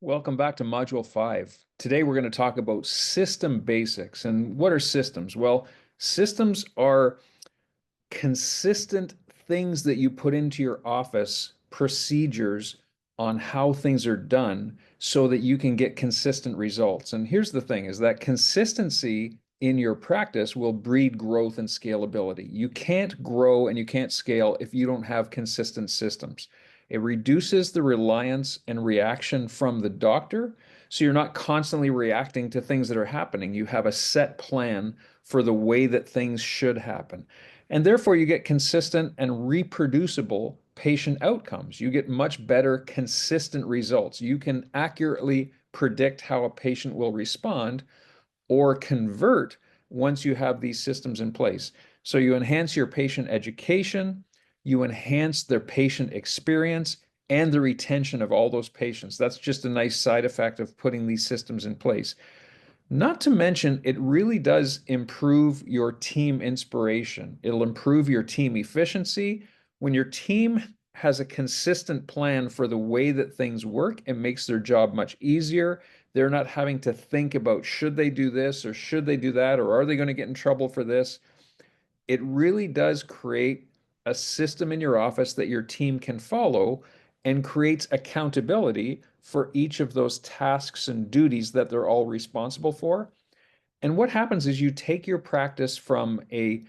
Welcome back to Module 5. Today we're going to talk about system basics. And what are systems? Well, systems are consistent things that you put into your office, procedures on how things are done so that you can get consistent results. And here's the thing is that consistency in your practice will breed growth and scalability. You can't grow and you can't scale if you don't have consistent systems. It reduces the reliance and reaction from the doctor. So you're not constantly reacting to things that are happening. You have a set plan for the way that things should happen. And therefore, you get consistent and reproducible patient outcomes. You get much better, consistent results. You can accurately predict how a patient will respond or convert once you have these systems in place. So you enhance your patient education, you enhance their patient experience, and the retention of all those patients. That's just a nice side effect of putting these systems in place. Not to mention, it really does improve your team inspiration. It'll improve your team efficiency. When your team has a consistent plan for the way that things work, it makes their job much easier. They're not having to think about should they do this or should they do that or are they going to get in trouble for this? It really does create a system in your office that your team can follow and creates accountability for each of those tasks and duties that they're all responsible for. And what happens is you take your practice from a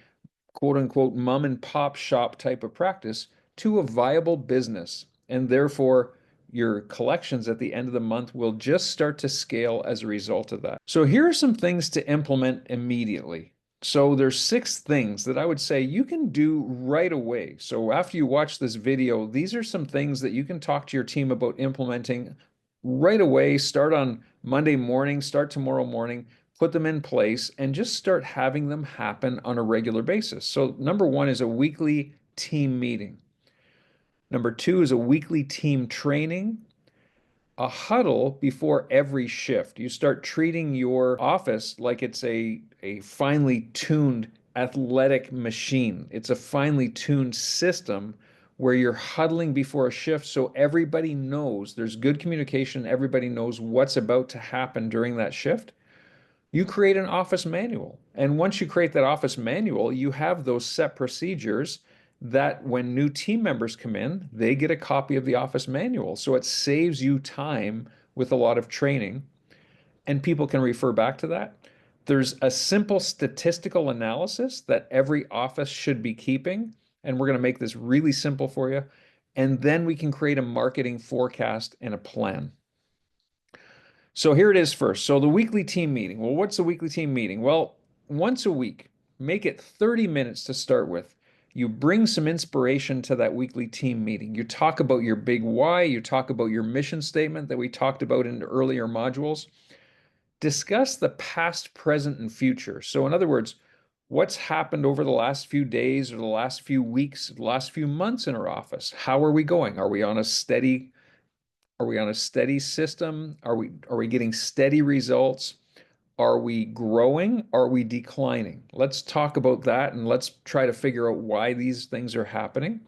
quote unquote mom and pop shop type of practice to a viable business. And therefore, your collections at the end of the month will just start to scale as a result of that. So here are some things to implement immediately. So there's 6 things that I would say you can do right away. So after you watch this video, these are some things that you can talk to your team about implementing right away. Start on Monday morning, start tomorrow morning, put them in place, and just start having them happen on a regular basis. So number 1 is a weekly team meeting. Number 2 is a weekly team training, a huddle before every shift. You start treating your office like it's a finely tuned athletic machine. It's a finely tuned system where you're huddling before a shift so everybody knows there's good communication, everybody knows what's about to happen during that shift. You create an office manual. And once you create that office manual, you have those set procedures that when new team members come in, they get a copy of the office manual. So it saves you time with a lot of training, and people can refer back to that. There's a simple statistical analysis that every office should be keeping, and we're going to make this really simple for you. And then we can create a marketing forecast and a plan. So here it is first. So the weekly team meeting. Well, what's a weekly team meeting? Well, once a week, make it 30 minutes to start with. You bring some inspiration to that weekly team meeting. You talk about your big why, you talk about your mission statement that we talked about in earlier modules. Discuss the past, present, and future. So, in other words, what's happened over the last few days or the last few weeks, the last few months in our office? How are we going? Are we on a steady system? Are we getting steady results? Are we growing? Are we declining? Let's talk about that and let's try to figure out why these things are happening.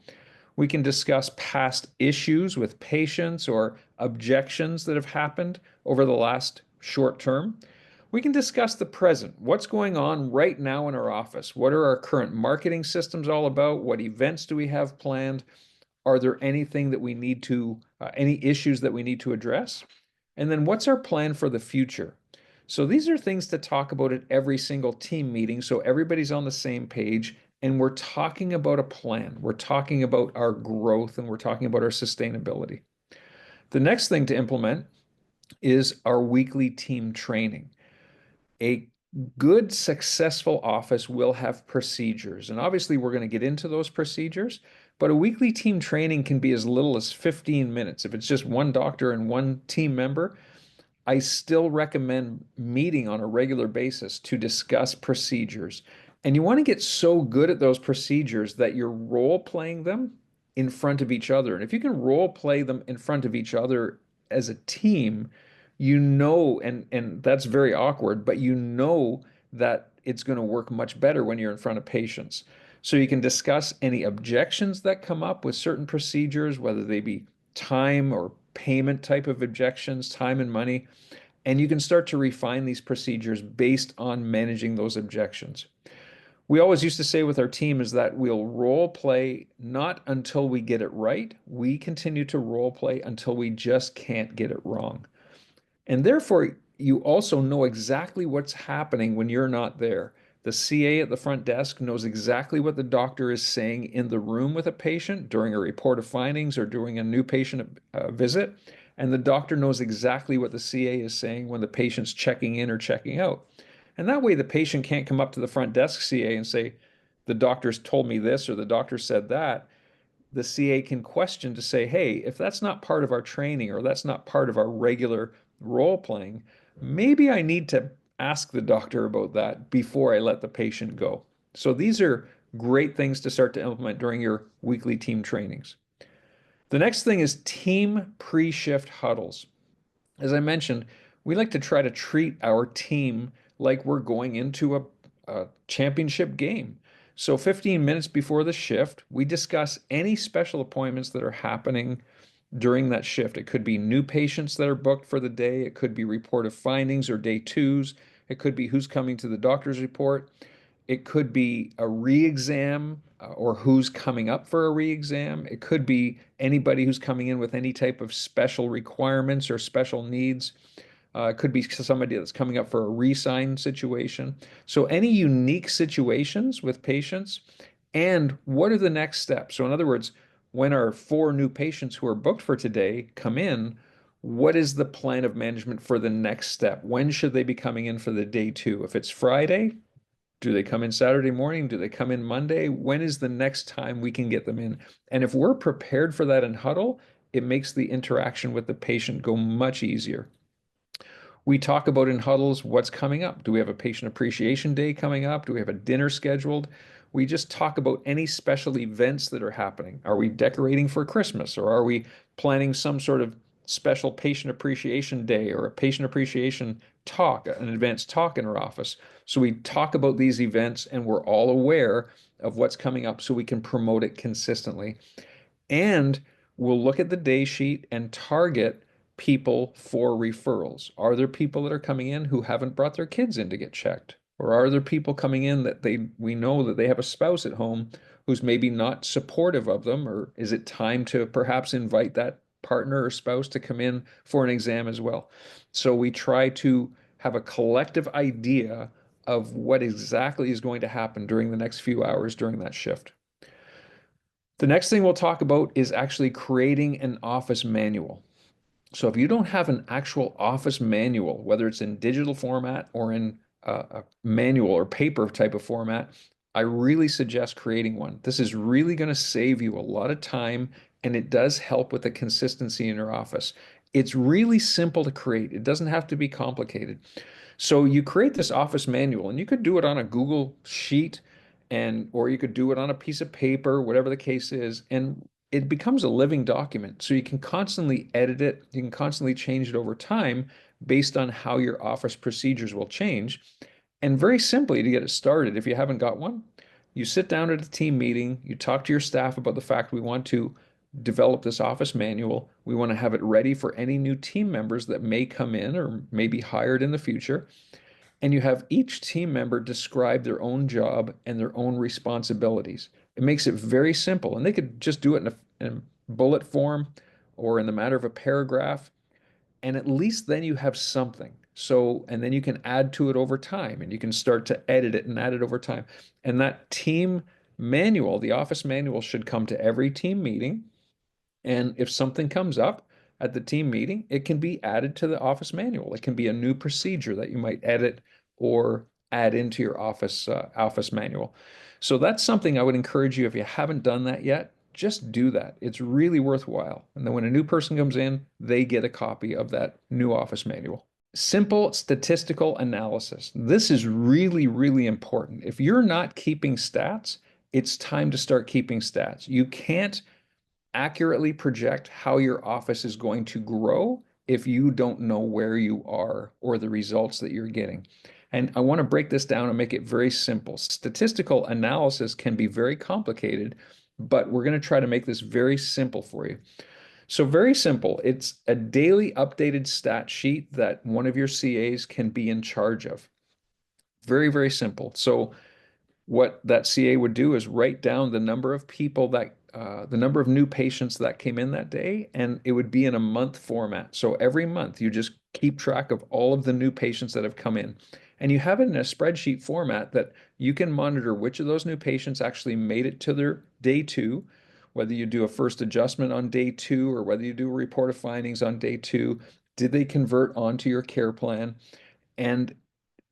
We can discuss past issues with patients or objections that have happened over the last short term. We can discuss the present. What's going on right now in our office? What are our current marketing systems all about? What events do we have planned? Are there any issues that we need to address? And then what's our plan for the future? So these are things to talk about at every single team meeting so everybody's on the same page and we're talking about a plan. We're talking about our growth and we're talking about our sustainability. The next thing to implement is our weekly team training. A good, successful office will have procedures. And obviously, we're going to get into those procedures, but a weekly team training can be as little as 15 minutes. If it's just one doctor and one team member, I still recommend meeting on a regular basis to discuss procedures. And you want to get so good at those procedures that you're role playing them in front of each other. And if you can role play them in front of each other as a team, and that's very awkward, but you know that it's going to work much better when you're in front of patients. So you can discuss any objections that come up with certain procedures, whether they be time or payment type of objections, time and money, and you can start to refine these procedures based on managing those objections. We always used to say with our team is that we'll role play not until we get it right. We continue to role play until we just can't get it wrong. And therefore, you also know exactly what's happening when you're not there. The CA at the front desk knows exactly what the doctor is saying in the room with a patient during a report of findings or during a new patient visit. And the doctor knows exactly what the CA is saying when the patient's checking in or checking out. And that way, the patient can't come up to the front desk CA and say, the doctor's told me this or the doctor said that. The CA can question to say, hey, if that's not part of our training or that's not part of our regular role playing, maybe I need to ask the doctor about that before I let the patient go. So these are great things to start to implement during your weekly team trainings. The next thing is team pre-shift huddles. As I mentioned, we like to try to treat our team like we're going into a championship game. So 15 minutes before the shift, we discuss any special appointments that are happening during that shift. It could be new patients that are booked for the day. It could be report of findings or day twos. It could be who's coming to the doctor's report. It could be a re-exam or who's coming up for a re-exam. It could be anybody who's coming in with any type of special requirements or special needs. It could be somebody that's coming up for a re-sign situation. So any unique situations with patients and what are the next steps? So in other words, when our 4 new patients who are booked for today come in, what is the plan of management for the next step? When should they be coming in for the day 2? If it's Friday, do they come in Saturday morning? Do they come in Monday? When is the next time we can get them in? And if we're prepared for that in huddle, it makes the interaction with the patient go much easier. We talk about in huddles what's coming up. Do we have a patient appreciation day coming up? Do we have a dinner scheduled? We just talk about any special events that are happening. Are we decorating for Christmas or are we planning some sort of special patient appreciation day or a patient appreciation talk, an advanced talk in our office? So we talk about these events and we're all aware of what's coming up so we can promote it consistently. And we'll look at the day sheet and target people for referrals. Are there people that are coming in who haven't brought their kids in to get checked? Or are there people coming in that we know that they have a spouse at home who's maybe not supportive of them? Or is it time to perhaps invite that partner or spouse to come in for an exam as well? So we try to have a collective idea of what exactly is going to happen during the next few hours during that shift. The next thing we'll talk about is actually creating an office manual. So if you don't have an actual office manual, whether it's in digital format or in a manual or paper type of format, I really suggest creating one. This is really going to save you a lot of time and it does help with the consistency in your office. It's really simple to create. It doesn't have to be complicated. So you create this office manual and you could do it on a Google sheet and or you could do it on a piece of paper, whatever the case is, and it becomes a living document. So you can constantly edit it, you can constantly change it over time based on how your office procedures will change. And very simply to get it started, if you haven't got one, you sit down at a team meeting, you talk to your staff about the fact we want to develop this office manual. We want to have it ready for any new team members that may come in or may be hired in the future. And you have each team member describe their own job and their own responsibilities. It makes it very simple, and they could just do it in a bullet form or in the matter of a paragraph. And at least then you have something. So, and then you can add to it over time and you can start to edit it and add it over time. And that team manual, the office manual, should come to every team meeting. And if something comes up at the team meeting, it can be added to the office manual. It can be a new procedure that you might edit or add into your office manual. So that's something I would encourage you, if you haven't done that yet, just do that. It's really worthwhile. And then when a new person comes in, they get a copy of that new office manual. Simple statistical analysis. This is really, really important. If you're not keeping stats, it's time to start keeping stats. You can't accurately project how your office is going to grow if you don't know where you are or the results that you're getting. And I want to break this down and make it very simple. Statistical analysis can be very complicated, but we're going to try to make this very simple for you. So very simple. It's a daily updated stat sheet that one of your CAs can be in charge of. Very, very simple. So what that CA would do is write down the number of people that the number of new patients that came in that day, and it would be in a month format. So every month you just keep track of all of the new patients that have come in. And you have it in a spreadsheet format that you can monitor which of those new patients actually made it to their day two, whether you do a first adjustment on day two or whether you do a report of findings on day two. Did they convert onto your care plan? And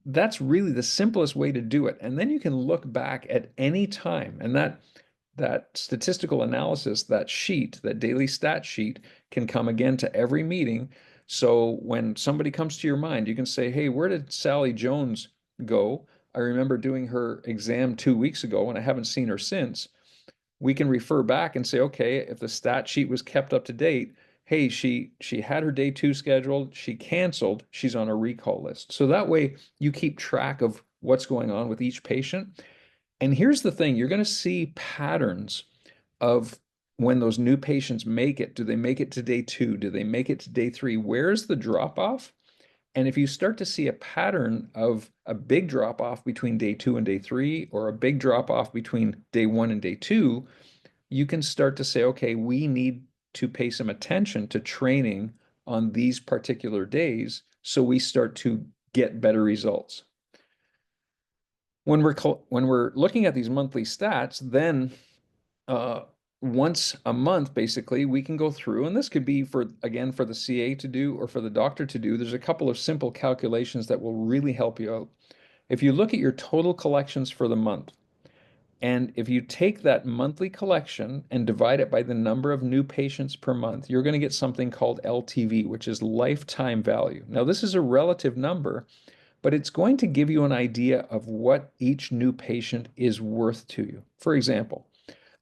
that's really the simplest way to do it. And then you can look back at any time, and that statistical analysis, that sheet, that daily stat sheet can come again to every meeting. So when somebody comes to your mind, you can say, hey, where did Sally Jones go? I remember doing her exam 2 weeks ago and I haven't seen her since. We can refer back and say, okay, if the stat sheet was kept up to date, hey, she had her day two scheduled, she canceled, she's on a recall list. So that way you keep track of what's going on with each patient. And here's the thing, you're going to see patterns of when those new patients make it. Do they make it to day two? Do they make it to day three? Where's the drop off? And if you start to see a pattern of a big drop off between day two and day three, or a big drop off between day one and day two, you can start to say, okay, we need to pay some attention to training on these particular days so we start to get better results. When we're looking at these monthly stats, then uh, once a month, basically, we can go through, and this could be for, again, for the CA to do or for the doctor to do. There's a couple of simple calculations that will really help you out. If you look at your total collections for the month, and if you take that monthly collection and divide it by the number of new patients per month, you're going to get something called LTV, which is lifetime value. Now, this is a relative number, but it's going to give you an idea of what each new patient is worth to you. For example,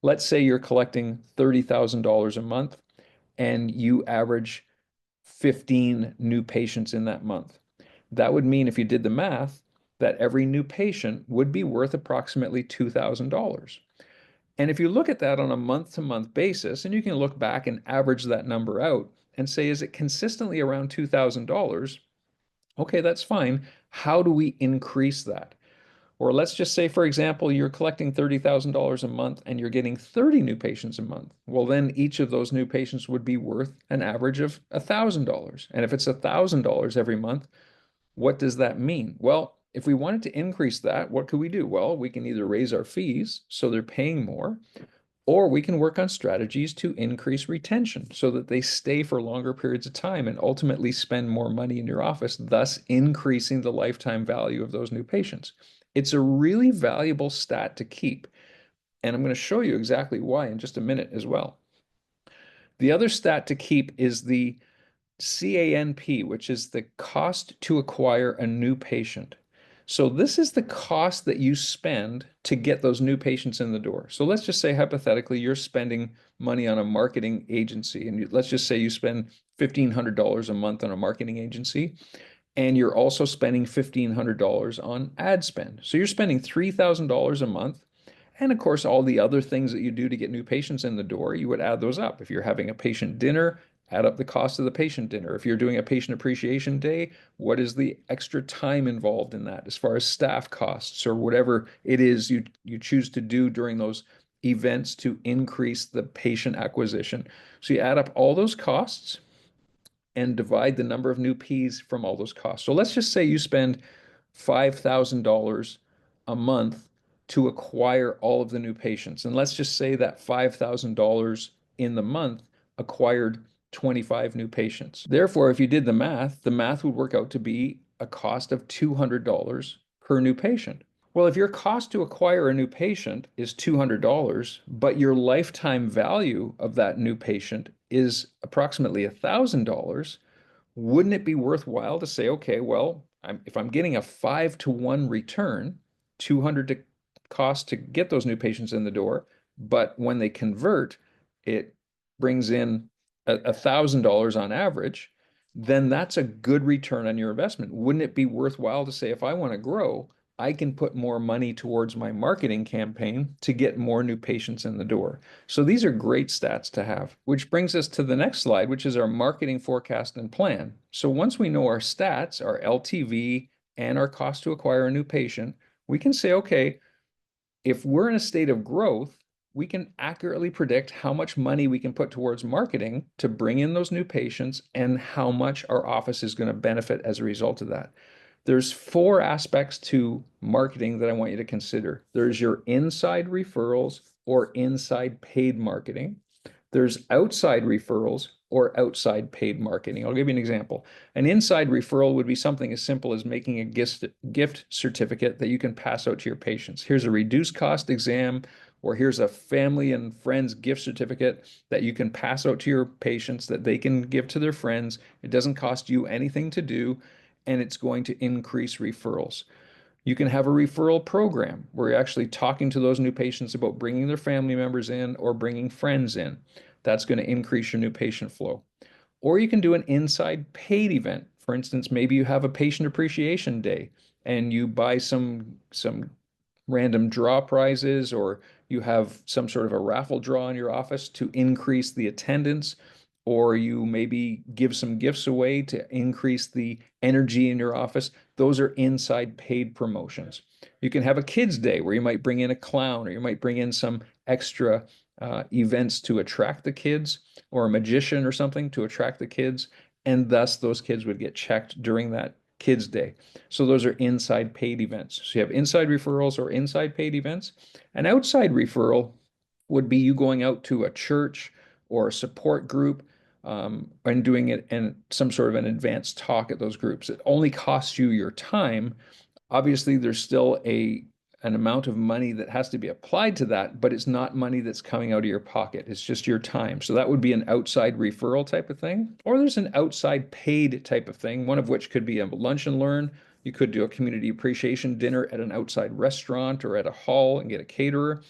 let's say you're collecting $30,000 a month and you average 15 new patients in that month. That would mean, if you did the math, that every new patient would be worth approximately $2,000. And if you look at that on a month to month basis, and you can look back and average that number out and say, is it consistently around $2,000? Okay, that's fine. How do we increase that? Or let's just say, for example, you're collecting $30,000 a month and you're getting 30 new patients a month. Well, then each of those new patients would be worth an average of $1,000. And if it's $1,000 every month, what does that mean? Well, if we wanted to increase that, what could we do? Well, we can either raise our fees so they're paying more, or we can work on strategies to increase retention so that they stay for longer periods of time and ultimately spend more money in your office, thus increasing the lifetime value of those new patients. It's a really valuable stat to keep. And I'm going to show you exactly why in just a minute as well. The other stat to keep is the CANP, which is the cost to acquire a new patient. So this is the cost that you spend to get those new patients in the door. So let's just say hypothetically you're spending money on a marketing agency, and let's just say you spend $1,500 a month on a marketing agency, and you're also spending $1,500 on ad spend. So you're spending $3,000 a month. And of course, all the other things that you do to get new patients in the door, you would add those up. If you're having a patient dinner, add up the cost of the patient dinner. If you're doing a patient appreciation day, what is the extra time involved in that as far as staff costs or whatever it is you choose to do during those events to increase the patient acquisition. So you add up all those costs and divide the number of new Ps from all those costs. So let's just say you spend $5,000 a month to acquire all of the new patients. And let's just say that $5,000 in the month acquired 25 new patients. Therefore, if you did the math would work out to be a cost of $200 per new patient. Well, if your cost to acquire a new patient is $200, but your lifetime value of that new patient is approximately $1,000, wouldn't it be worthwhile to say, okay, well, if I'm getting a 5-to-1 return, 200 to cost to get those new patients in the door, but when they convert, it brings in $1,000 on average, then that's a good return on your investment. Wouldn't it be worthwhile to say, if I want to grow, I can put more money towards my marketing campaign to get more new patients in the door. So these are great stats to have, which brings us to the next slide, which is our marketing forecast and plan. So once we know our stats, our LTV, and our cost to acquire a new patient, we can say, okay, if we're in a state of growth, we can accurately predict how much money we can put towards marketing to bring in those new patients and how much our office is going to benefit as a result of that. There's four aspects to marketing that I want you to consider. There's your inside referrals or inside paid marketing. There's outside referrals or outside paid marketing. I'll give you an example. An inside referral would be something as simple as making a gift certificate that you can pass out to your patients. Here's a reduced cost exam, or here's a family and friends gift certificate that you can pass out to your patients that they can give to their friends. It doesn't cost you anything to do, and it's going to increase referrals. You can have a referral program where you're actually talking to those new patients about bringing their family members in or bringing friends in. That's going to increase your new patient flow. Or you can do an inside paid event. For instance, maybe you have a patient appreciation day and you buy some random draw prizes, or you have some sort of a raffle draw in your office to increase the attendance, or you maybe give some gifts away to increase the energy in your office. Those are inside paid promotions. You can have a kids day where you might bring in a clown, or you might bring in some extra events to attract the kids, or a magician or something to attract the kids, and thus those kids would get checked during that kids day. So those are inside paid events. So you have inside referrals or inside paid events. An outside referral would be you going out to a church or a support group, and doing it in some sort of an advanced talk at those groups. It only costs you your time. Obviously, there's still an amount of money that has to be applied to that, but it's not money that's coming out of your pocket. It's just your time. So that would be an outside referral type of thing. Or there's an outside paid type of thing, one of which could be a lunch and learn. You could do a community appreciation dinner at an outside restaurant or at a hall and get a caterer.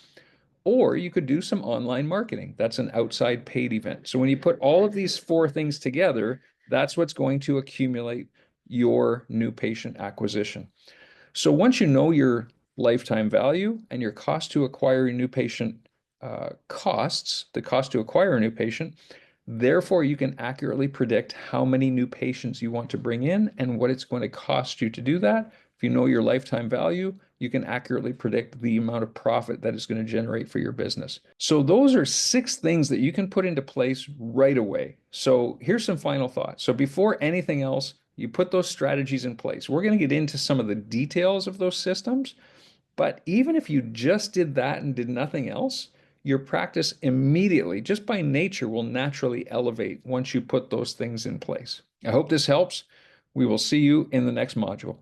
Or you could do some online marketing. That's an outside paid event. So when you put all of these four things together, that's what's going to accumulate your new patient acquisition. So once you know your lifetime value and your cost to acquire a new patient costs, the cost to acquire a new patient, therefore you can accurately predict how many new patients you want to bring in and what it's going to cost you to do that. If you know your lifetime value, you can accurately predict the amount of profit that it's going to generate for your business. So those are 6 things that you can put into place right away. So here's some final thoughts. So before anything else, you put those strategies in place. We're going to get into some of the details of those systems, but even if you just did that and did nothing else, your practice immediately, just by nature, will naturally elevate once you put those things in place. I hope this helps. We will see you in the next module.